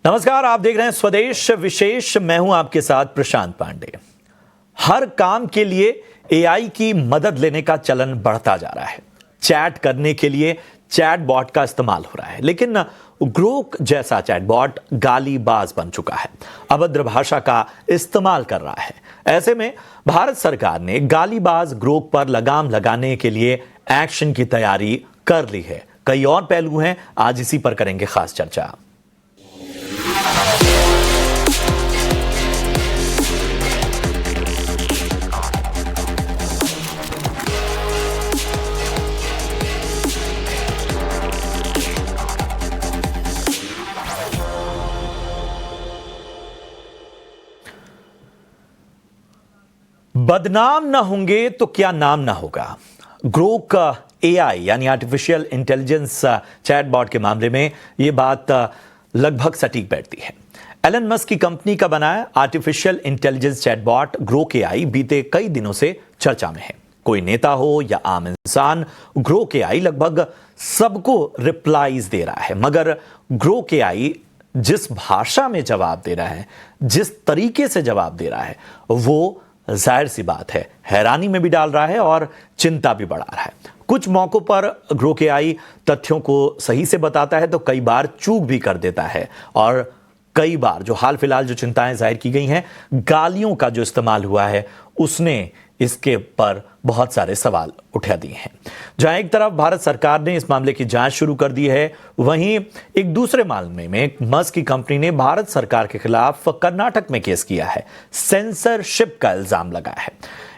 नमस्कार, आप देख रहे हैं स्वदेश विशेष। मैं हूं आपके साथ प्रशांत पांडे। हर काम के लिए एआई की मदद लेने का चलन बढ़ता जा रहा है। चैट करने के लिए चैट बॉट का इस्तेमाल हो रहा है, लेकिन ग्रोक जैसा चैट बॉट गालीबाज बन चुका है, अभद्र भाषा का इस्तेमाल कर रहा है। ऐसे में भारत सरकार ने गालीबाज ग्रोक पर लगाम लगाने के लिए एक्शन की तैयारी कर ली है। कई और पहलू हैं, आज इसी पर करेंगे खास चर्चा। बदनाम ना होंगे तो क्या नाम ना होगा। ग्रोक एआई यानी आर्टिफिशियल इंटेलिजेंस चैटबॉट के मामले में यह बात लगभग सटीक बैठती है। एलन मस्क की कंपनी का बनाया artificial intelligence chatbot Grok AI बीते कई दिनों से चर्चा में है। कोई नेता हो या आम इंसान, ग्रोक एआई लगभग सबको रिप्लाईज दे रहा है। मगर ग्रोक एआई जिस भाषा में जवाब दे रहा है, जिस तरीके से जवाब दे रहा है, वो जाहिर सी बात है हैरानी में भी डाल रहा है और चिंता भी बढ़ा रहा है। कुछ मौकों पर ग्रोक एआई तथ्यों को सही से बताता है तो कई बार चूक भी कर देता है, और कई बार जो हाल फिलहाल जो चिंताएं जाहिर की गई हैं, गालियों का जो इस्तेमाल हुआ है, उसने इसके पर बहुत सारे सवाल उठा दिए हैं। जहां एक तरफ भारत सरकार ने इस मामले की जांच शुरू कर दी है, वहीं एक दूसरे मामले में मस्क की कंपनी ने भारत सरकार के खिलाफ कर्नाटक में केस किया है, सेंसरशिप का इल्जाम लगाया है।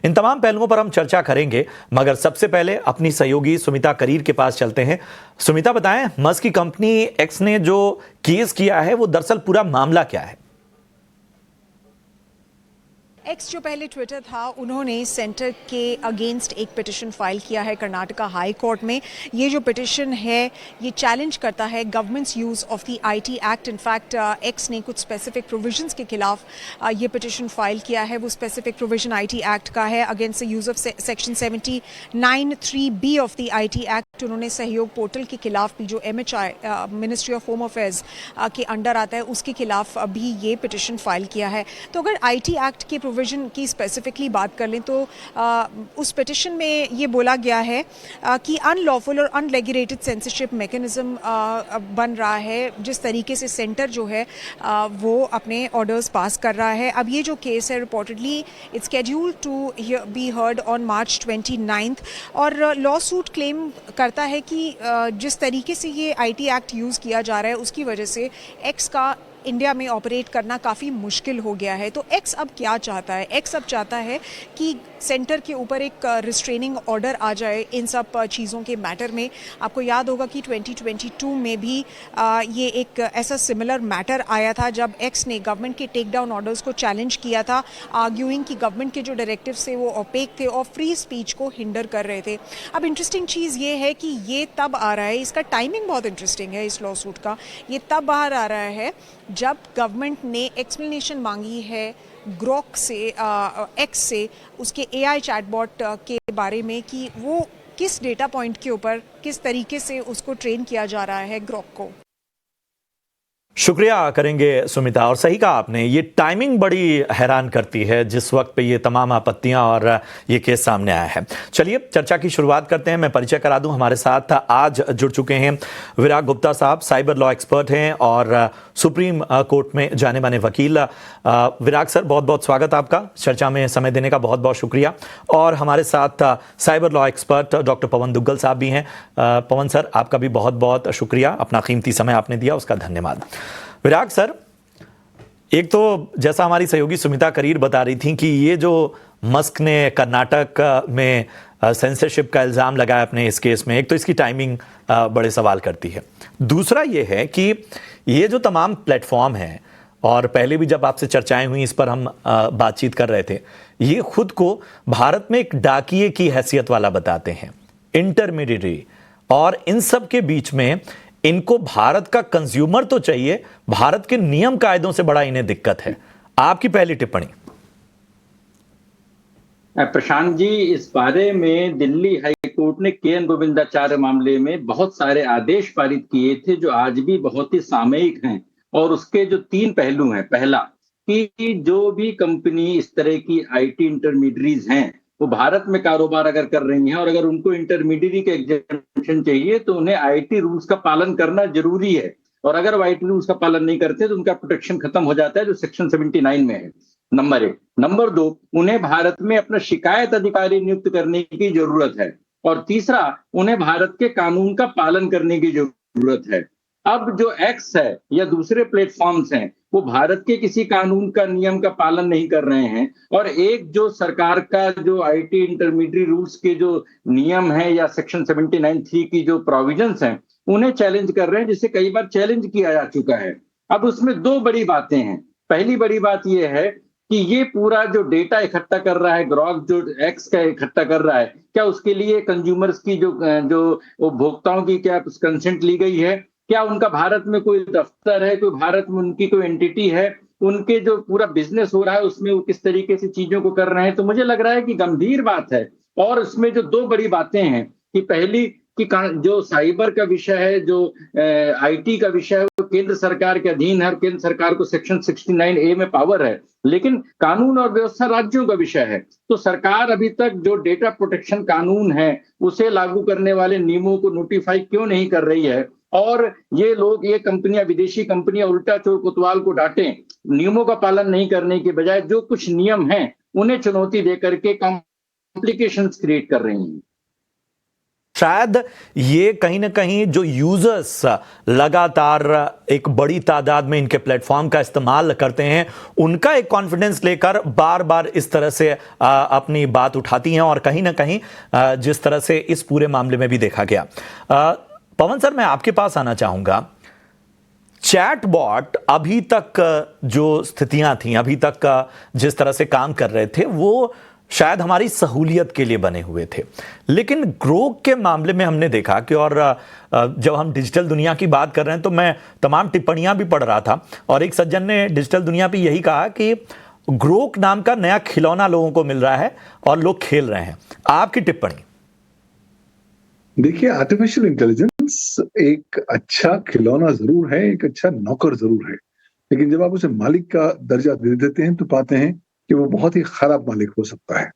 इन तमाम पहलुओं पर हम चर्चा करेंगे, मगर सबसे पहले अपनी सहयोगी सुमिता करीर के पास चलते हैं। सुमिता, बताएं, मस्क की कंपनी एक्स ने जो केस किया है वो दरअसल पूरा मामला क्या है? एक्स जो पहले ट्विटर था, उन्होंने सेंटर के अगेंस्ट एक पिटिशन फाइल किया है कर्नाटका हाई कोर्ट में। ये जो पिटिशन है ये चैलेंज करता है governments use of the IT act. In fact x ने कुछ स्पेसिफिक प्रोविजंस के खिलाफ ये पिटिशन फाइल किया है। वो स्पेसिफिक प्रोविजन आईटी एक्ट का है, against the use of section 79(3)(b of the IT act. उन्होंने सहयोग पोर्टल के खिलाफ भी, जो MHI ministry of home affairs के अंडर आता है, उसके खिलाफ भी ये पिटिशन फाइल किया है। तो अगर आईटी एक्ट के प्रोविजन की स्पेसिफिकली बात कर लें तो उस पिटिशन में ये बोला गया है कि अनलॉफुल और अनरेगुलेटेड सेंसरशिप मैकेनिज्म बन रहा है, जिस तरीके से सेंटर जो है वो अपने ऑर्डर्स पास कर रहा है। अब ये जो केस है, reportedly it's scheduled to be heard on March 29 और लॉ सूट क्लेम करता है कि जिस तरीके से ये आईटी एक्ट यूज़ किया जा रहा है, उसकी वजह से एक्स का इंडिया में ऑपरेट करना काफ़ी मुश्किल हो गया है। तो एक्स अब क्या चाहता है? एक्स अब चाहता है कि सेंटर के ऊपर एक रिस्ट्रेनिंग ऑर्डर आ जाए इन सब चीज़ों के मैटर में। आपको याद होगा कि 2022 में भी ये एक ऐसा सिमिलर मैटर आया था, जब एक्स ने गवर्नमेंट के टेक डाउन ऑर्डर्स को चैलेंज किया था, आर्ग्यूइंग कि गवर्नमेंट के जो डायरेक्टिव्स थे वो ओपेक थे और फ्री स्पीच को हिंडर कर रहे थे। अब इंटरेस्टिंग चीज़ ये है कि ये तब आ रहा है, इसका टाइमिंग बहुत इंटरेस्टिंग है इस लॉ सूट का। ये तब बाहर आ रहा है जब गवर्नमेंट ने एक्सप्लेनेशन मांगी है ग्रोक से, एक्स से, उसके एआई चैटबॉट के बारे में कि वो किस डेटा पॉइंट के ऊपर किस तरीके से उसको ट्रेन किया जा रहा है ग्रोक को। शुक्रिया करेंगे सुमिता, और सही कहा आपने, ये टाइमिंग बड़ी हैरान करती है जिस वक्त पे ये तमाम आपत्तियां और ये केस सामने आया है। चलिए चर्चा की शुरुआत करते हैं। मैं परिचय करा दूं, हमारे साथ आज जुड़ चुके हैं विराग गुप्ता साहब, साइबर लॉ एक्सपर्ट हैं और सुप्रीम कोर्ट में जाने माने वकील। विराग सर, बहुत बहुत स्वागत आपका, चर्चा में समय देने का बहुत बहुत शुक्रिया। और हमारे साथ साइबर लॉ एक्सपर्ट डॉक्टर पवन दुग्गल साहब भी हैं। पवन सर, आपका भी बहुत बहुत शुक्रिया, अपना कीमती समय आपने दिया, उसका धन्यवाद। विराग सर, एक तो जैसा हमारी सहयोगी सुमिता करीर बता रही थी कि ये जो मस्क ने कर्नाटक में सेंसरशिप का इल्ज़ाम लगाया अपने इस केस में, एक तो इसकी टाइमिंग बड़े सवाल करती है। दूसरा ये है कि ये जो तमाम प्लेटफॉर्म हैं, और पहले भी जब आपसे चर्चाएं हुई इस पर हम बातचीत कर रहे थे, ये खुद को भारत में एक डाकिये की हैसियत वाला बताते हैं, इंटरमीडिएटरी, और इन सब के बीच में इनको भारत का कंज्यूमर तो चाहिए, भारत के नियम कायदों से बड़ा इन्हें दिक्कत है। आपकी पहली टिप्पणी। प्रशांत जी, इस बारे में दिल्ली हाई कोर्ट ने के एन गोविंदाचार्य मामले में बहुत सारे आदेश पारित किए थे, जो आज भी बहुत ही सामयिक हैं और उसके जो 3 पहलू हैं, पहला कि जो भी कंपनी इस तरह की आईटी इंटरमीडियरीज हैं, वो भारत में कारोबार अगर कर रही हैं और अगर उनको इंटरमीडियरी का एग्जेम्पशन चाहिए तो उन्हें आईटी रूल्स का पालन करना जरूरी है, और अगर वो आईटी रूल्स का पालन नहीं करते तो उनका प्रोटेक्शन खत्म हो जाता है जो सेक्शन 79 में है। नंबर 1। नंबर 2, उन्हें भारत में अपना शिकायत अधिकारी नियुक्त करने की जरूरत है, और तीसरा, उन्हें भारत के कानून का पालन करने की जरूरत है। अब जो एक्स है या दूसरे प्लेटफॉर्म्स हैं, वो भारत के किसी कानून का नियम का पालन नहीं कर रहे हैं, और एक जो सरकार का जो आईटी इंटरमीडिएट रूल्स के जो नियम है या सेक्शन 79(3) की जो प्रोविजंस हैं, उन्हें चैलेंज कर रहे हैं, जिसे कई बार चैलेंज किया जा चुका है। अब उसमें 2 बड़ी बातें हैं। पहली बड़ी बात यह है कि ये पूरा जो डेटा इकट्ठा कर रहा है, ग्रॉक जो एक्स का इकट्ठा कर रहा है, क्या उसके लिए कंज्यूमर्स की जो उपभोक्ताओं की क्या कंसेंट ली गई है? क्या उनका भारत में कोई दफ्तर है, कोई भारत में उनकी कोई एंटिटी है? उनके जो पूरा बिजनेस हो रहा है उसमें वो किस तरीके से चीजों को कर रहे हैं? तो मुझे लग रहा है कि गंभीर बात है। और इसमें जो 2 बड़ी बातें हैं कि पहली कि जो साइबर का विषय है, जो आईटी का विषय है, वो केंद्र सरकार के अधीन है और केंद्र सरकार को सेक्शन 69A में पावर है, लेकिन कानून और व्यवस्था राज्यों का विषय है। तो सरकार अभी तक जो डेटा प्रोटेक्शन कानून है उसे लागू करने वाले नियमों को नोटिफाई क्यों नहीं कर रही है? और ये लोग, ये कंपनियां, विदेशी कंपनियां उल्टा चोर कोतवाल को डांटें, नियमों का पालन नहीं करने के बजाय जो कुछ नियम हैं उन्हें चुनौती देकर के कॉम्प्लिकेशंस क्रिएट कर रही हैं। शायद ये कहीं ना कहीं जो यूजर्स लगातार एक बड़ी तादाद में इनके प्लेटफॉर्म का इस्तेमाल करते हैं, उनका एक कॉन्फिडेंस लेकर बार बार इस तरह से अपनी बात उठाती हैं, और कहीं ना कहीं जिस तरह से इस पूरे मामले में भी देखा गया। पवन सर, मैं आपके पास आना चाहूंगा। चैटबॉट अभी तक जो स्थितियां थी, अभी तक जिस तरह से काम कर रहे थे, वो शायद हमारी सहूलियत के लिए बने हुए थे, लेकिन ग्रोक के मामले में हमने देखा कि, और जब हम डिजिटल दुनिया की बात कर रहे हैं तो मैं तमाम टिप्पणियां भी पढ़ रहा था, और एक सज्जन ने डिजिटल दुनिया पे यही कहा कि ग्रोक नाम का नया खिलौना लोगों को मिल रहा है और लोग खेल रहे हैं। आपकी टिप्पणी? देखिए, आर्टिफिशियल इंटेलिजेंस एक अच्छा खिलौना जरूर है, एक अच्छा नौकर जरूर है, लेकिन जब आप उसे मालिक का दर्जा दे देते हैं तो पाते हैं कि वो बहुत ही खराब मालिक हो सकता है।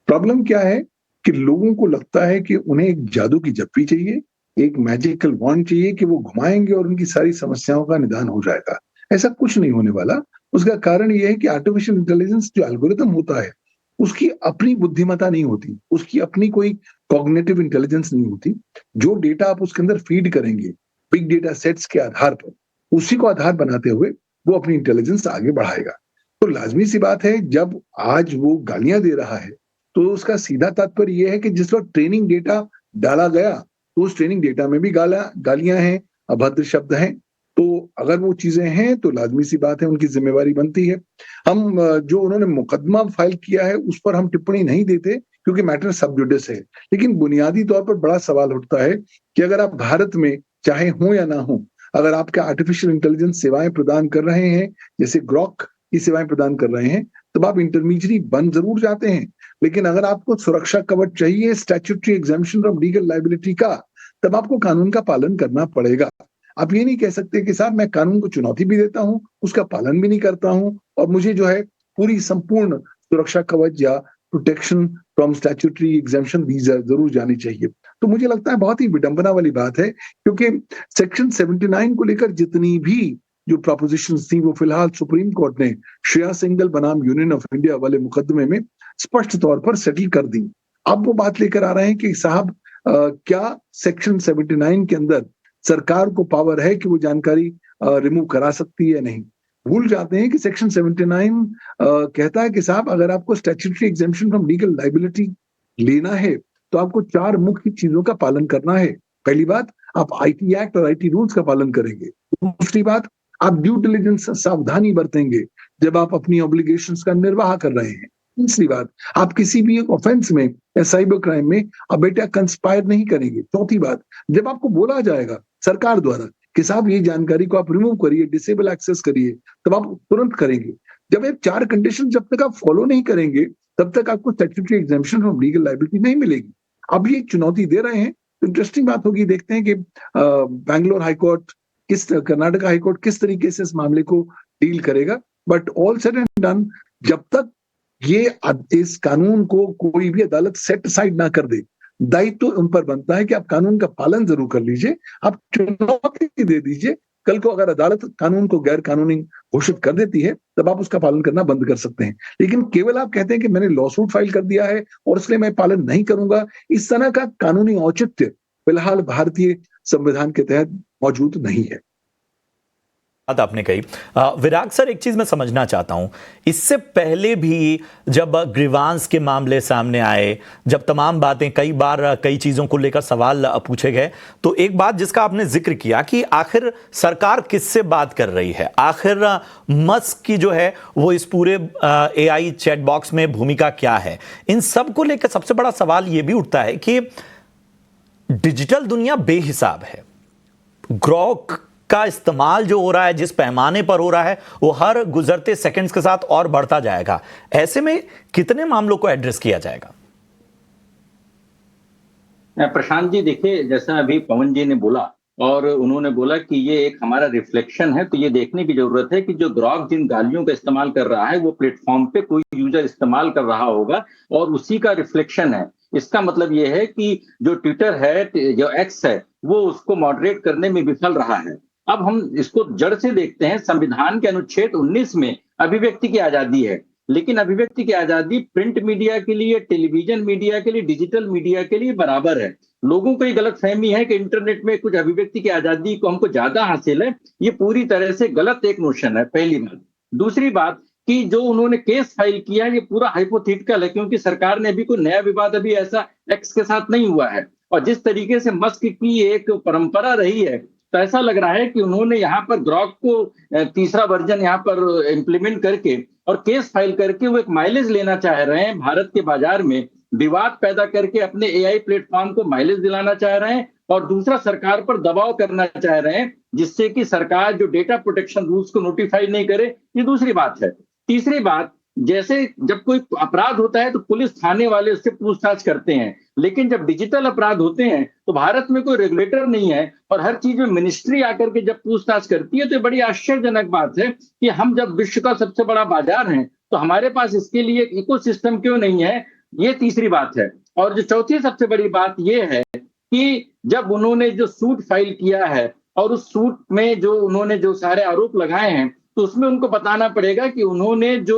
प्रॉब्लम क्या है कि लोगों को लगता है कि उन्हें एक जादू की जप्पी चाहिए, एक मैजिकल वॉन्ड चाहिए कि वो घुमाएंगे और उनकी सारी समस्याओं का निदान हो जाएगा। ऐसा कुछ नहीं होने वाला। उसका कारण यह है कि आर्टिफिशियल इंटेलिजेंस जो एल्गोरिथम होता है, उसकी अपनी बुद्धिमत्ता नहीं होती, उसकी अपनी कोई कॉग्निटिव इंटेलिजेंस नहीं होती। जो डेटा आप उसके अंदर फीड करेंगे बिग डेटा सेट्स के आधार पर, उसी को आधार बनाते हुए वो अपनी इंटेलिजेंस आगे बढ़ाएगा। तो लाजमी सी बात है, जब आज वो गालियां दे रहा है तो उसका सीधा तात्पर्य यह है कि जिस वक्त ट्रेनिंग डेटा डाला गया तो उस ट्रेनिंग डेटा में भी गालियां हैं, अभद्र शब्द हैं। तो अगर वो चीजें हैं तो लाजमी सी बात है उनकी जिम्मेवारी बनती है। हम जो उन्होंने मुकदमा फाइल किया है उस पर हम टिप्पणी नहीं देते क्योंकि मैटर सब जुडिस है, लेकिन बुनियादी तौर पर बड़ा सवाल उठता है कि अगर आप भारत में चाहे हो या ना हो, अगर आपके आर्टिफिशियल इंटेलिजेंस सेवाएं प्रदान कर रहे हैं, जैसे ग्रॉक की सेवाएं प्रदान कर रहे हैं, तब आप इंटरमीडियरी बन जरूर जाते हैं, लेकिन अगर आपको सुरक्षा कवच चाहिए statutory exemption from legal liability का, तब आपको कानून का पालन करना पड़ेगा। आप ये नहीं कह सकते कि साहब मैं कानून को चुनौती भी देता हूं, उसका पालन भी नहीं करता हूं, और मुझे जो है पूरी संपूर्ण सुरक्षा कवच या प्रोटेक्शन फ्रॉम स्टैट्यूटरी एग्जेम्पशन दी जरूर जानी चाहिए। तो मुझे लगता है बहुत ही विडंबना वाली बात है, क्योंकि सेक्शन 79 को लेकर जितनी भी जो प्रोपोजिशंस थी वो फिलहाल सुप्रीम कोर्ट ने श्रेया सिंघल बनाम यूनियन ऑफ इंडिया वाले मुकदमे में स्पष्ट तौर पर सेटल कर दी। अब वो बात लेकर आ रहे हैं कि साहब क्या सेक्शन 79 के अंदर सरकार को पावर है कि वो जानकारी रिमूव करा सकती है या नहीं। भूल जाते हैं कि सेक्शन 79 कहता है कि साहब अगर आपको statutory exemption from legal liability लेना है तो आपको 4 मुख्य चीजों का पालन करना है। पहली बात, आप आईटी एक्ट और आईटी रूल्स का पालन करेंगे। दूसरी बात, आप ड्यू डिलिजेंस सावधानी बरतेंगे जब आप अपनी ऑब्लिगेशंस का निर्वाह कर रहे हैं। तीसरी बात, आप किसी भी ऑफेंस में या साइबर क्राइम में अबेटा कंस्पायर नहीं करेंगे। चौथी बात, जब आपको बोला जाएगा सरकार द्वारा कि साहब ये जानकारी को आप रिमूव करिए, डिसेबल एक्सेस करिए, तब आप तुरंत करेंगे। जब ये 4 कंडीशन जब तक आप फॉलो नहीं करेंगे तब तक आपको statutory exemption from legal liability नहीं मिलेगी। अब ये चुनौती दे रहे हैं तो इंटरेस्टिंग बात होगी, देखते हैं कि बैंगलोर हाईकोर्ट कर्नाटका हाईकोर्ट किस तरीके से इस मामले को डील करेगा। But all said and done, जब तक इस कानून को कोई भी अदालत सेट साइड ना कर दे, दायित्व तो उन पर बनता है कि आप कानून का पालन जरूर कर लीजिए, आप चुनौती दे दीजिए। कल को अगर अदालत कानून को गैर कानूनी घोषित कर देती है, तब आप उसका पालन करना बंद कर सकते हैं। लेकिन केवल आप कहते हैं कि मैंने लॉ सूट फाइल कर दिया है और इसलिए मैं पालन नहीं करूंगा, इस तरह का कानूनी औचित्य फिलहाल भारतीय संविधान के तहत मौजूद नहीं है। बात आपने कही। विराग सर, एक चीज मैं समझना चाहता हूं, इससे पहले भी जब ग्रीवांस के मामले सामने आए, जब तमाम बातें कई बार कई चीजों को लेकर सवाल पूछे गए, तो एक बात जिसका आपने जिक्र किया कि आखिर सरकार किससे बात कर रही है, आखिर मस्क की जो है वो इस पूरे एआई चैट बॉक्स में भूमिका क्या है। इन सब को लेकर सबसे बड़ा सवाल यह भी उठता है कि डिजिटल दुनिया बेहिसाब है, ग्रोक का इस्तेमाल जो हो रहा है, जिस पैमाने पर हो रहा है, वो हर गुजरते सेकंड्स के साथ और बढ़ता जाएगा। ऐसे में कितने मामलों को एड्रेस किया जाएगा? प्रशांत जी, देखिए, जैसा अभी पवन जी ने बोला और उन्होंने बोला कि ये एक हमारा रिफ्लेक्शन है, तो ये देखने की जरूरत है कि जो ग्रॉक जिन गालियों का इस्तेमाल कर रहा है वो प्लेटफॉर्म पे कोई यूजर इस्तेमाल कर रहा होगा और उसी का रिफ्लेक्शन है। इसका मतलब ये है कि जो ट्विटर है, जो एक्स है, वो उसको मॉडरेट करने में विफल रहा है। अब हम इसको जड़ से देखते हैं। संविधान के अनुच्छेद 19 में अभिव्यक्ति की आजादी है, लेकिन अभिव्यक्ति की आजादी प्रिंट मीडिया के लिए, टेलीविजन मीडिया के लिए, डिजिटल मीडिया के लिए बराबर है। लोगों को ये गलतफहमी है कि इंटरनेट में कुछ अभिव्यक्ति की आजादी को हमको ज्यादा हासिल है। ये पूरी तरह से गलत एक नोशन है, पहली बात। दूसरी बात कि जो उन्होंने केस फाइल किया ये पूरा हाइपोथेटिकल है, क्योंकि सरकार ने अभी कोई नया विवाद अभी ऐसा एक्स के साथ नहीं हुआ है। और जिस तरीके से मस्क की एक परंपरा रही है, तो ऐसा लग रहा है कि उन्होंने यहाँ पर ग्रॉक को तीसरा वर्जन यहाँ पर इम्प्लीमेंट करके और केस फाइल करके वो एक माइलेज लेना चाह रहे हैं, भारत के बाजार में विवाद पैदा करके अपने एआई प्लेटफॉर्म को माइलेज दिलाना चाह रहे हैं। और दूसरा, सरकार पर दबाव करना चाह रहे हैं, जिससे कि सरकार जो डेटा प्रोटेक्शन रूल्स को नोटिफाई नहीं करे। ये दूसरी बात है। तीसरी बात, जैसे जब कोई अपराध होता है तो पुलिस थाने वाले उससे पूछताछ करते हैं, लेकिन जब डिजिटल अपराध होते हैं तो भारत में कोई रेगुलेटर नहीं है और हर चीज में मिनिस्ट्री आकर के जब पूछताछ करती है, तो बड़ी आश्चर्यजनक बात है कि हम जब विश्व का सबसे बड़ा बाजार हैं तो हमारे पास इसके लिए इकोसिस्टम क्यों नहीं है। ये तीसरी बात है। और जो चौथी सबसे बड़ी बात यह है कि जब उन्होंने जो सूट फाइल किया है और उस सूट में जो उन्होंने जो सारे आरोप लगाए हैं, तो उसमें उनको बताना पड़ेगा कि उन्होंने जो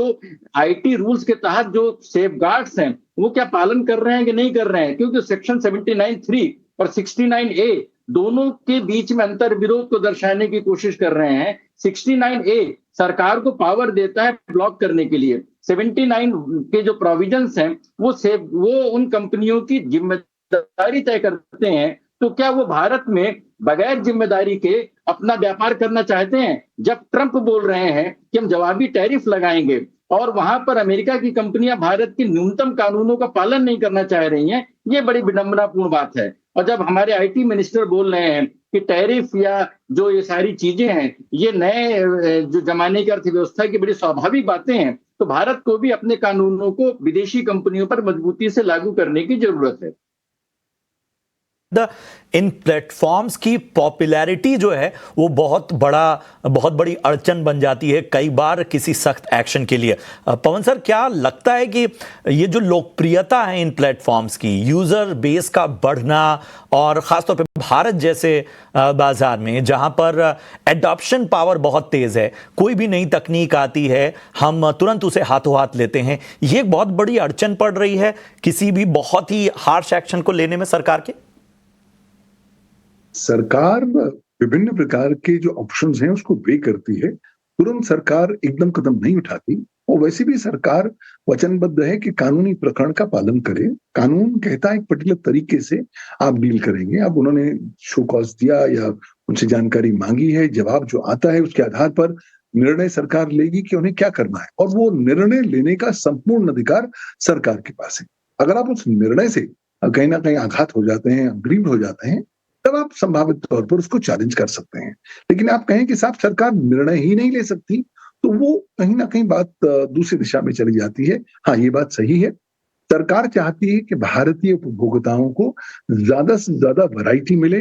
आईटी रूल्स के तहत जो सेफगार्ड्स हैं वो क्या पालन कर रहे हैं कि नहीं कर रहे हैं। क्योंकि सेक्शन 79(3) और 69A दोनों के बीच में अंतर विरोध को दर्शाने की कोशिश कर रहे हैं। 69A सरकार को पावर देता है ब्लॉक करने के लिए। 79 के जो प्रोविजंस हैं वो उन कंपनियों की जिम्मेदारी तय करते हैं। तो क्या वो भारत में बगैर जिम्मेदारी के अपना व्यापार करना चाहते हैं? जब ट्रंप बोल रहे हैं कि हम जवाबी टैरिफ लगाएंगे और वहां पर अमेरिका की कंपनियां भारत के न्यूनतम कानूनों का पालन नहीं करना चाह रही हैं, ये बड़ी विडंबनापूर्ण बात है। और जब हमारे आईटी मिनिस्टर बोल रहे हैं कि टैरिफ या जो ये सारी चीजें हैं ये नए जो जमाने की अर्थव्यवस्था की बड़ी स्वाभाविक बातें हैं, तो भारत को भी अपने कानूनों को विदेशी कंपनियों पर मजबूती से लागू करने की जरूरत है। इन प्लेटफॉर्म्स की पॉपुलैरिटी जो है वो बहुत बड़ी अड़चन बन जाती है कई बार किसी सख्त एक्शन के लिए। पवन सर, क्या लगता है कि ये जो लोकप्रियता है इन प्लेटफॉर्म्स की, यूजर बेस का बढ़ना और खासतौर पे भारत जैसे बाजार में जहां पर एडॉप्शन पावर बहुत तेज है, कोई भी नई तकनीक आती है हम तुरंत उसे हाथों हाथ लेते हैं, ये एक बहुत बड़ी अड़चन पड़ रही है किसी भी बहुत ही हार्श एक्शन को लेने में सरकार के? सरकार विभिन्न प्रकार के जो ऑप्शंस हैं उसको वे करती है, तुरंत सरकार एकदम कदम नहीं उठाती। और वैसे भी सरकार वचनबद्ध है कि कानूनी प्रकरण का पालन करे। कानून कहता है एक पर्टिकुलर तरीके से आप डील करेंगे। अब उन्होंने शो कॉज दिया या उनसे जानकारी मांगी है, जवाब जो आता है उसके आधार पर निर्णय सरकार लेगी कि उन्हें क्या करना है, और वो निर्णय लेने का संपूर्ण अधिकार सरकार के पास है। अगर आप उस निर्णय से कहीं ना कहीं आघात हो जाते हैं, अग्रीव हो जाते हैं, तब आप संभावित तौर पर उसको चैलेंज कर सकते हैं। लेकिन आप कहें कि साहब सरकार निर्णय ही नहीं ले सकती, तो वो कहीं ना कहीं बात दूसरी दिशा में चली जाती है। हाँ, ये बात सही है, सरकार चाहती है कि भारतीय उपभोक्ताओं को ज्यादा से ज्यादा वैरायटी मिले,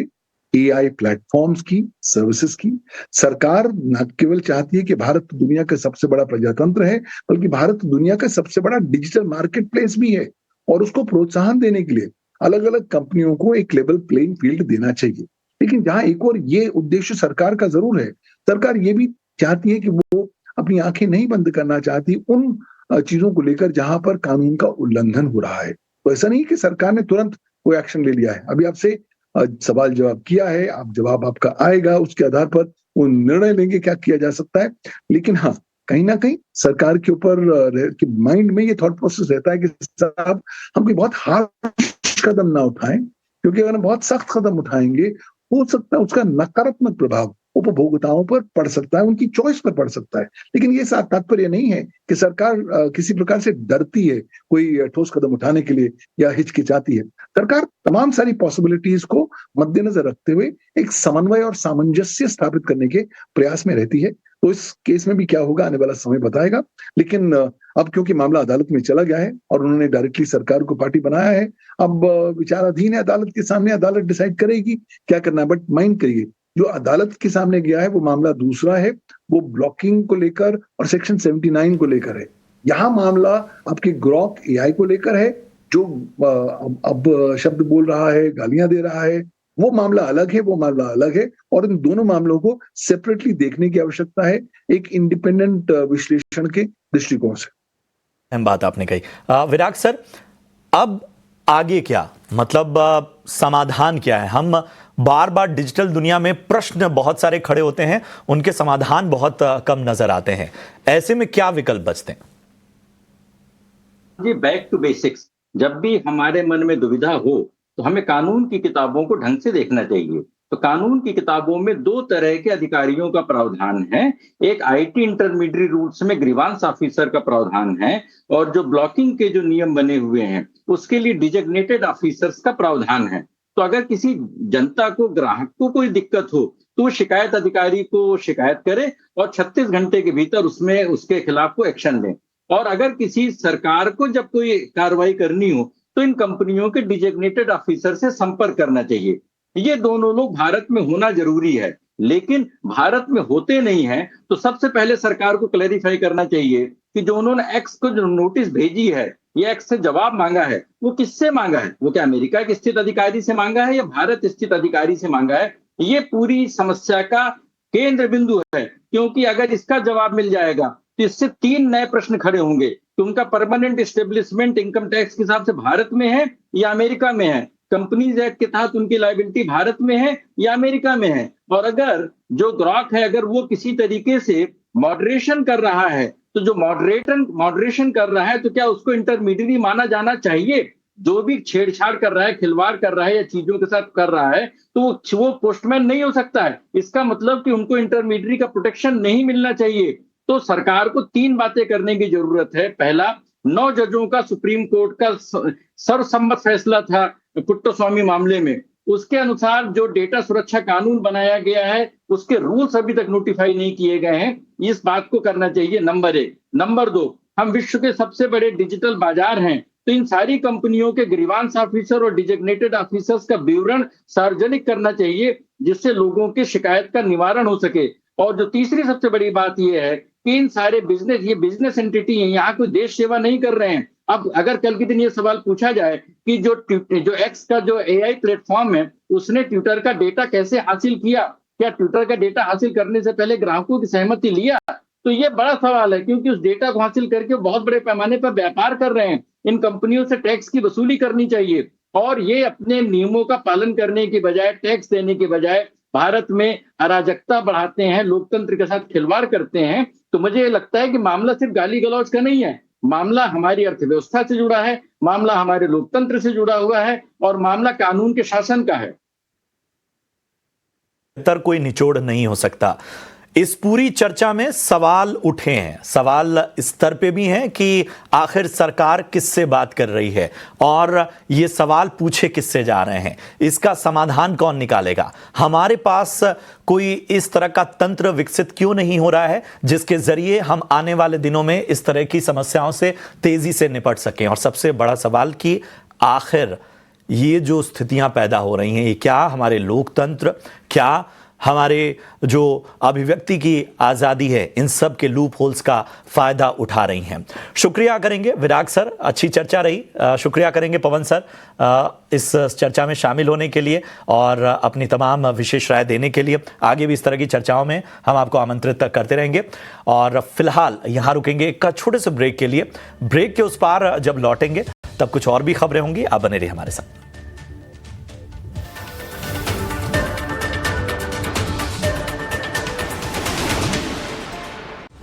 एआई प्लेटफॉर्म्स की, सर्विसेज की। सरकार न केवल चाहती है कि भारत दुनिया का सबसे बड़ा प्रजातंत्र है, बल्कि भारत दुनिया का सबसे बड़ा डिजिटल मार्केट प्लेस भी है, और उसको प्रोत्साहन देने के लिए अलग अलग कंपनियों को एक लेवल प्लेइंग फील्ड देना चाहिए। लेकिन जहां एक और ये उद्देश्य सरकार का जरूर है, सरकार ये भी चाहती है कि वो अपनी आंखें नहीं बंद करना चाहती उन चीजों को लेकर जहां पर कानून का उल्लंघन हो रहा है। तो ऐसा नहीं कि सरकार ने तुरंत कोई एक्शन ले लिया है। अभी आपसे सवाल जवाब किया है, आप जवाब आपका आएगा, उसके आधार पर वो निर्णय लेंगे क्या किया जा सकता है। लेकिन हाँ, कहीं ना कहीं सरकार के ऊपर माइंड में ये थॉट प्रोसेस रहता है कि साहब हम कोई बहुत हार्श कदम ना उठाएं, क्योंकि अगर हम बहुत सख्त कदम उठाएंगे हो सकता है उसका नकारात्मक प्रभाव उपभोक्ताओं पर पड़ सकता है, उनकी चॉइस पर पड़ सकता है। लेकिन ये तात्पर्य नहीं है कि सरकार किसी प्रकार से डरती है कोई ठोस कदम उठाने के लिए या हिचकिचाती है। सरकार तमाम सारी पॉसिबिलिटीज को मद्देनजर रखते हुए एक समन्वय और सामंजस्य स्थापित करने के प्रयास में रहती है। तो इस केस में भी क्या होगा आने वाला समय बताएगा। लेकिन अब क्योंकि मामला अदालत में चला गया है और उन्होंने डायरेक्टली सरकार को पार्टी बनाया है, अब विचाराधीन है अदालत के सामने, अदालत डिसाइड करेगी क्या करना है। बट माइंड करिए, जो अदालत के सामने गया है वो मामला दूसरा है, वो ब्लॉकिंग को लेकर और सेक्शन 79 को लेकर है। यहाँ मामला आपके ग्रॉक एआई को लेकर है, जो अब शब्द बोल रहा है, गालियां दे रहा है, वो मामला अलग है, वो मामला अलग है। और इन दोनों मामलों को सेपरेटली देखने की आवश्यकता है एक इंडिपेंडेंट विश्लेषण के दृष्टिकोण से। अहम बात आपने कही। विराग सर, अब आगे क्या, मतलब समाधान क्या है? हम बार बार डिजिटल दुनिया में प्रश्न बहुत सारे खड़े होते हैं, उनके समाधान बहुत कम नजर आते हैं। ऐसे में क्या विकल्प बचते हैं? जी, बैक टू बेसिक्स। जब भी हमारे मन में दुविधा हो तो हमें कानून की किताबों को ढंग से देखना चाहिए। तो कानून की किताबों में दो तरह के अधिकारियों का प्रावधान है। एक आईटी इंटरमीडिएट रूल्स में ग्रीवांस ऑफिसर का प्रावधान है, और जो ब्लॉकिंग के जो नियम बने हुए हैं उसके लिए डिजिग्नेटेड ऑफिसर्स का प्रावधान है। तो अगर किसी जनता को, ग्राहक को कोई दिक्कत हो तो वो शिकायत अधिकारी को शिकायत करे और 36 घंटे के भीतर उसमें उसके खिलाफ को एक्शन लें। और अगर किसी सरकार को जब कोई कार्रवाई करनी हो तो इन कंपनियों के डिजिग्नेटेड ऑफिसर से संपर्क करना चाहिए। ये दोनों लोग भारत में होना जरूरी है, लेकिन भारत में होते नहीं है। तो सबसे पहले सरकार को क्लैरिफाई करना चाहिए कि जो उन्होंने एक्स को जो नोटिस भेजी है, ये एक्स से जवाब मांगा है, वो किससे मांगा है? वो क्या अमेरिका के स्थित अधिकारी से मांगा है या भारत स्थित अधिकारी से मांगा है? ये पूरी समस्या का केंद्र बिंदु है, क्योंकि अगर इसका जवाब मिल जाएगा तो इससे 3 नए प्रश्न खड़े होंगे कि उनका परमानेंट एस्टेब्लिशमेंट इनकम टैक्स के हिसाब से भारत में है या अमेरिका में है, कंपनीज एक्ट के तहत उनकी लायबिलिटी भारत में है या अमेरिका में है, और अगर जो ग्राहक है अगर वो किसी तरीके से मॉडरेशन कर रहा है, तो जो मॉडरेशन कर रहा है तो क्या उसको इंटरमीडिएट माना जाना चाहिए? जो भी छेड़छाड़ कर रहा है, खिलवाड़ कर रहा है या चीजों के साथ कर रहा है, तो वो पोस्टमैन नहीं हो सकता है। इसका मतलब कि उनको इंटरमीडिएट का प्रोटेक्शन नहीं मिलना चाहिए। तो सरकार को 3 बातें करने की जरूरत है। पहला, 9 जजों का सुप्रीम कोर्ट का सर्वसम्मत फैसला था पुट्टस्वामी मामले में, उसके अनुसार जो डेटा सुरक्षा कानून बनाया गया है उसके रूल्स अभी तक नोटिफाई नहीं किए गए हैं। इस बात को करना चाहिए, नंबर 1। नंबर 2, हम विश्व के सबसे बड़े डिजिटल बाजार हैं, तो इन सारी कंपनियों के ग्रीवांस ऑफिसर और डिजिग्नेटेड ऑफिसर्स का विवरण सार्वजनिक करना चाहिए, जिससे लोगों के शिकायत का निवारण हो सके। और जो तीसरी सबसे बड़ी बात यह है कि इन सारे ये बिजनेस एंटिटी हैं, यहाँ कोई देश सेवा नहीं कर रहे हैं। अब अगर कल के दिन ये सवाल पूछा जाए कि जो एक्स का जो एआई प्लेटफॉर्म है उसने ट्विटर का डेटा कैसे हासिल किया, क्या ट्विटर का डेटा हासिल करने से पहले ग्राहकों की सहमति लिया, तो ये बड़ा सवाल है, क्योंकि उस डेटा को हासिल करके बहुत बड़े पैमाने पर व्यापार कर रहे हैं। इन कंपनियों से टैक्स की वसूली करनी चाहिए, और ये अपने नियमों का पालन करने की बजाय, टैक्स देने की बजाय भारत में अराजकता बढ़ाते हैं, लोकतंत्र के साथ खिलवाड़ करते हैं। तो मुझे लगता है कि मामला सिर्फ गाली गलौज का नहीं है, मामला हमारी अर्थव्यवस्था से जुड़ा है, मामला हमारे लोकतंत्र से जुड़ा हुआ है, और मामला कानून के शासन का है। कोई निचोड़ नहीं हो सकता। इस पूरी चर्चा में सवाल उठे हैं, सवाल इस स्तर पे भी हैं कि आखिर सरकार किससे बात कर रही है और ये सवाल पूछे किससे जा रहे हैं, इसका समाधान कौन निकालेगा। हमारे पास कोई इस तरह का तंत्र विकसित क्यों नहीं हो रहा है जिसके जरिए हम आने वाले दिनों में इस तरह की समस्याओं से तेजी से निपट सकें। और सबसे बड़ा सवाल कि आखिर ये जो स्थितियां पैदा हो रही हैं, ये क्या हमारे लोकतंत्र, क्या हमारे जो अभिव्यक्ति की आज़ादी है, इन सब के लूप होल्स का फ़ायदा उठा रही हैं? शुक्रिया करेंगे विराग सर, अच्छी चर्चा रही। शुक्रिया करेंगे पवन सर इस चर्चा में शामिल होने के लिए और अपनी तमाम विशेष राय देने के लिए। आगे भी इस तरह की चर्चाओं में हम आपको आमंत्रित करते रहेंगे और फिलहाल यहाँ रुकेंगे एक छोटे से ब्रेक के लिए। ब्रेक के उस पार जब लौटेंगे तब कुछ और भी खबरें होंगी, आप बने रहिए हमारे साथ।